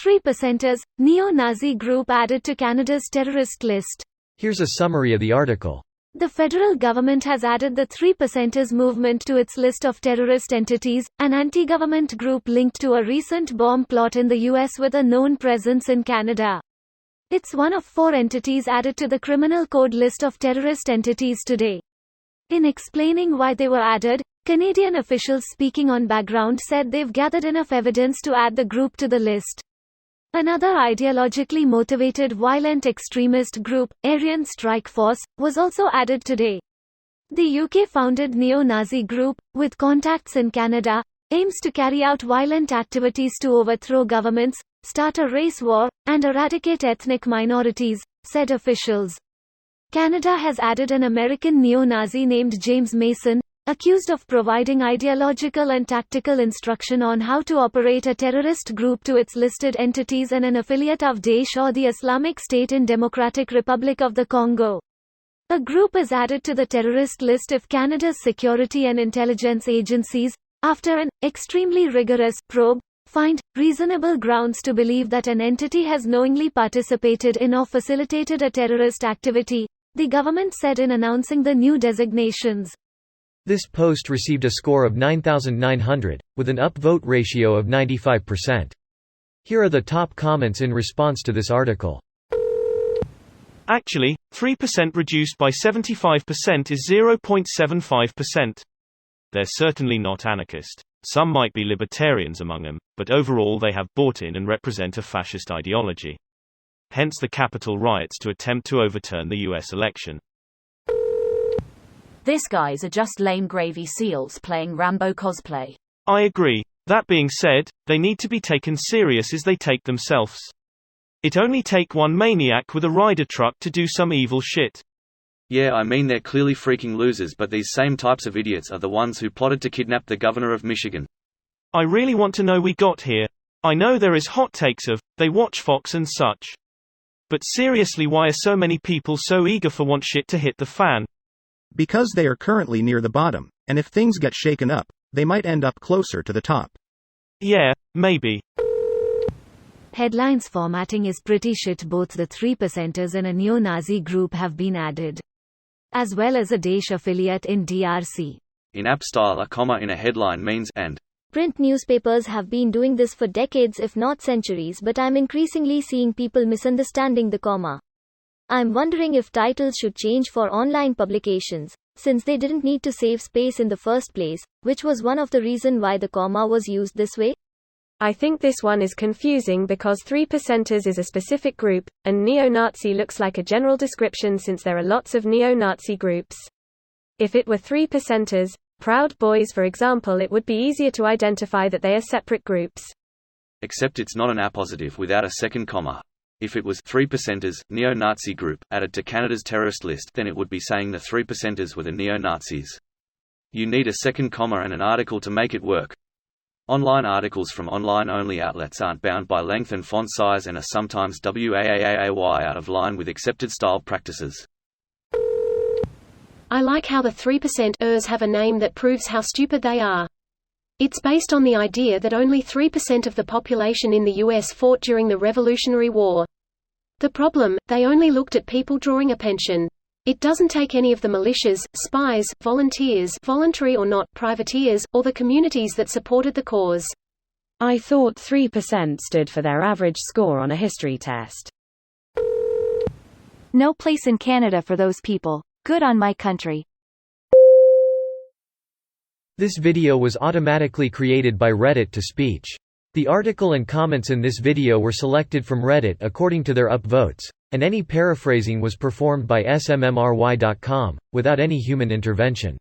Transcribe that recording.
3%ers, neo-Nazi group added to Canada's terrorist list. Here's a summary of the article. The federal government has added the 3%ers movement to its list of terrorist entities, an anti-government group linked to a recent bomb plot in the US with a known presence in Canada. It's one of 4 entities added to the Criminal Code list of terrorist entities today. In explaining why they were added, Canadian officials speaking on background said they've gathered enough evidence to add the group to the list. Another ideologically motivated violent extremist group, Aryan Strike Force, was also added today. The UK-founded neo-Nazi group, with contacts in Canada, aims to carry out violent activities to overthrow governments, start a race war, and eradicate ethnic minorities, said officials. Canada has added an American neo-Nazi named James Mason, accused of providing ideological and tactical instruction on how to operate a terrorist group to its listed entities and an affiliate of Daesh or the Islamic State in Democratic Republic of the Congo. A group is added to the terrorist list if Canada's security and intelligence agencies, after an extremely rigorous probe, find reasonable grounds to believe that an entity has knowingly participated in or facilitated a terrorist activity, the government said in announcing the new designations. This post received a score of 9,900, with an upvote ratio of 95%. Here are the top comments in response to this article. Actually, 3% reduced by 75% is 0.75%. They're certainly not anarchist. Some might be libertarians among them, but overall they have bought in and represent a fascist ideology. Hence the Capitol riots to attempt to overturn the US election. This guys are just lame gravy seals playing Rambo cosplay. I agree. That being said, they need to be taken serious as they take themselves. It only take one maniac with a rider truck to do some evil shit. Yeah, I mean they're clearly freaking losers, but these same types of idiots are the ones who plotted to kidnap the governor of Michigan. I really want to know we got here. I know there is hot takes of, they watch Fox and such. But seriously, why are so many people so eager for want shit to hit the fan? Because they are currently near the bottom, and if things get shaken up, they might end up closer to the top. Yeah, maybe. Headlines formatting is pretty shit. Both the 3%ers and a neo-Nazi group have been added, as well as a Daesh affiliate in DRC. In app style, a comma in a headline means and. Print newspapers have been doing this for decades if not centuries, but I'm increasingly seeing people misunderstanding the comma. I'm wondering if titles should change for online publications, since they didn't need to save space in the first place, which was one of the reasons why the comma was used this way. I think this one is confusing because 3%ers is a specific group, and neo-Nazi looks like a general description since there are lots of neo-Nazi groups. If it were 3%ers, Proud Boys for example, it would be easier to identify that they are separate groups. Except it's not an appositive without a second comma. If it was 3%ers, neo-Nazi group, added to Canada's terrorist list, then it would be saying the 3%ers were the neo-Nazis. You need a second comma and an article to make it work. Online articles from online-only outlets aren't bound by length and font size and are sometimes WAAAAY out of line with accepted style practices. I like how the 3%ers have a name that proves how stupid they are. It's based on the idea that only 3% of the population in the US fought during the Revolutionary War. The problem, they only looked at people drawing a pension. It doesn't take any of the militias, spies, volunteers, voluntary or not, privateers, or the communities that supported the cause. I thought 3% stood for their average score on a history test. No place in Canada for those people. Good on my country. This video was automatically created by Reddit to speech. The article and comments in this video were selected from Reddit according to their upvotes, and any paraphrasing was performed by smmry.com, without any human intervention.